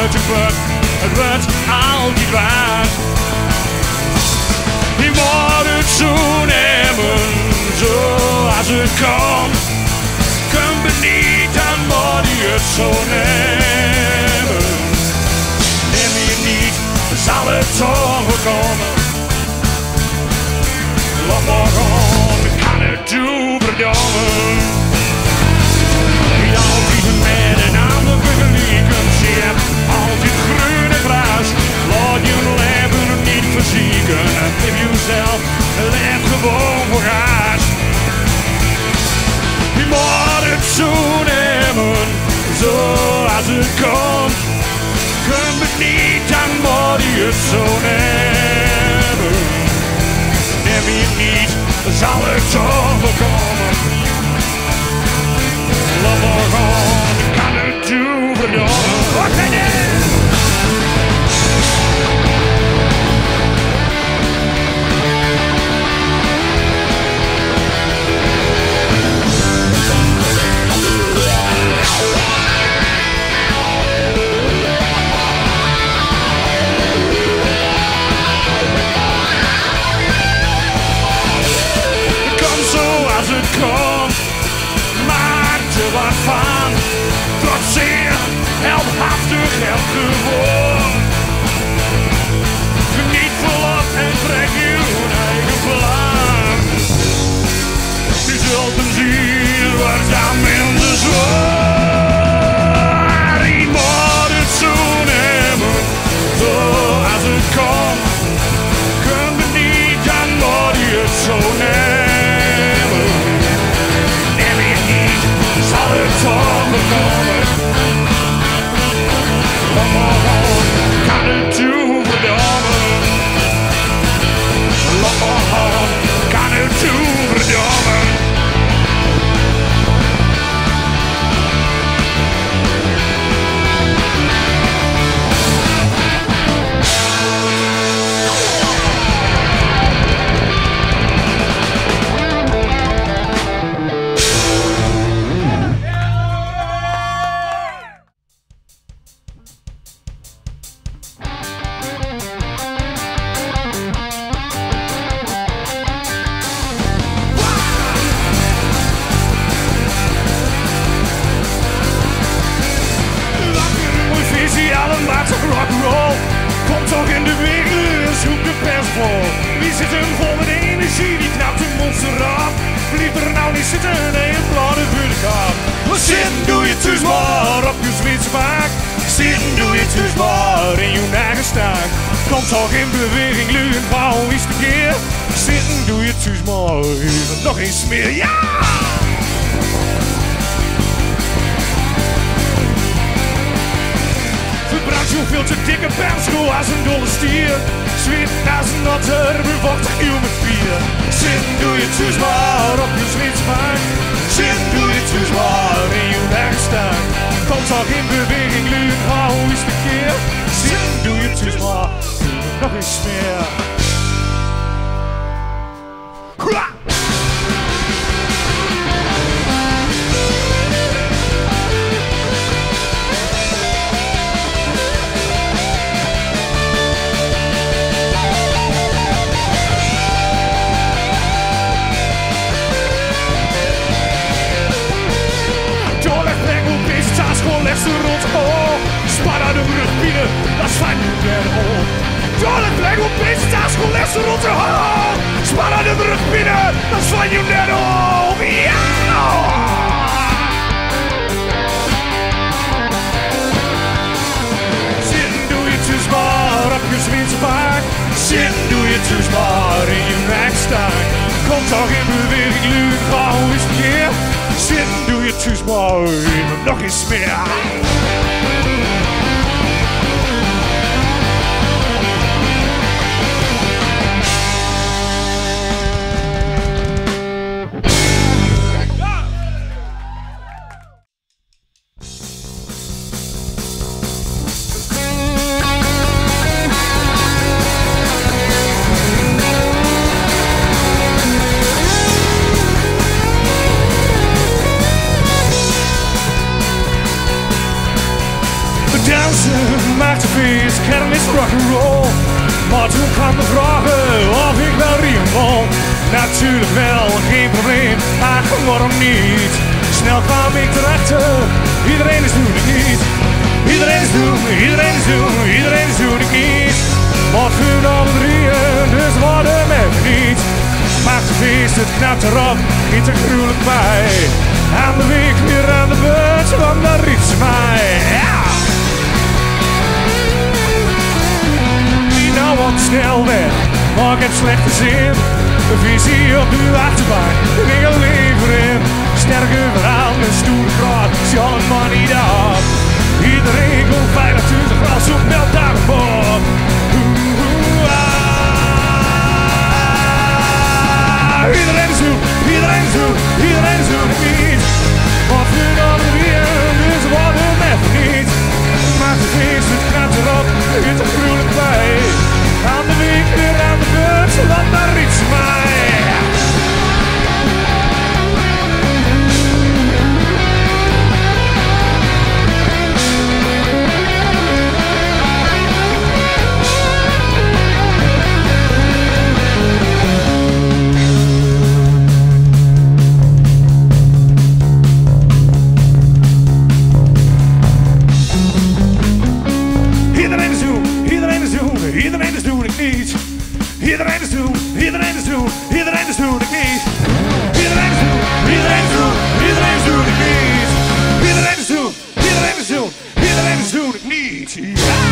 te buk, het wordt altijd waard. Je moet het zo nemen, zoals het kan. Kun me niet, dan moet je het zo nemen. Neem je niet, dan zal het toch wel komen. Laat maar gaan, ik kan het doen, verdomme. Niet altijd met een ander vergelijken, je hebt altijd groene gras. Laat je leven niet verzieken, geef jezelf, leef gewoon voor gas. Je moet het zo nemen, zoals het komt. Kun me niet, dan moet je het zo nemen. Neem je niet, dan zal het toch wel komen. Laat maar gaan, ik kan het doen, verdomme. Wat ben je? Wat van trotseer, heldhaftig, held gewoon. Geniet volop en trek je eigen plan. Je zult hem zien, wordt dan minder zwaar. Je moet het zo nemen, zoals het komt. Kun me niet, dan moet je het zo nemen. Zal het toch bekomen? Laat maar gaan, kan het doen, verdomme. Laat maar gaan, kan het doen, verdomme. Komt toch in de winkel en zoek de pers vol. Wie zit hem vol met energie, die knapt een monster af. Blijf er nou niet zitten en een blauwe vuur gaat. Zitten doe je thuis maar op je Zweedse maak. Zitten doe je thuis maar in je eigen staak. Kom toch in beweging, lu en gauw is de keer. Zitten doe je thuis maar even nog eens meer, ja! Verbrand zoveel te dikke penschool als een dolle stier. Zweet als een otter, bevochtig je met vier. Zitten doe je thuis maar op je Zweedse maak. Zitten doe je thuis maar in je eigen staak. Kom toch in beweging, lu en gauw is de keer. Zitten doe je thuis maar even nog eens meer. Hoera! Leg ze rond, oh, span aan de rug binnen, dat is van je derde hoor. Doorlijk plek op deze tafel, leg ze rond, oh, span aan de rug binnen, dat is van je derde hoor. Ja! Zitten doe je thuis maar op je Zweedse paak. Zitten doe je thuis maar in je wijkstaak. Kom toch in beweging, nu gauw is het keer. Zitten doe je thuis maar even nog eens meer. Dansen maakt een feest, kern is rock'n'roll. Maar toen kwam de vragen of ik wel riemen wou. Natuurlijk wel, geen probleem, ach waarom niet? Snel kwam ik erachter, iedereen is doen ik niet. Iedereen is doen, iedereen is doen, iedereen is doen ik niet. Maar voor alle drieën, dus worden met niet. Maakt een feest, het knapt erop, niet er gruwelijk bij. Aan de week weer aan de beurt, want daar riep ze mij. Ja! Niet nou wat snel weg, maar ik heb slechte zin. Een visie op uw achterbaan, een engel leveren. Sterke verhaal, een stoere praat, zal het maar niet af. Iedereen komt 25 gras op meltdown voor. Iedereen is doen, iedereen is doen, iedereen is doen ik niet. Wat nu dan weer, dus wat hem even niet. Maakt het feest, het knapt erop, het er gruwelijk bij. Aan de week weer aan de beurt, want daar riep ze mij. Iedereen is doen ik niet. Iedereen is doen, iedereen is doen, iedereen is doen ik niet. Iedereen is doen, iedereen is doen, iedereen is doen ik niet. Iedereen is doen, iedereen is doen, iedereen is doen ik niet. Ja!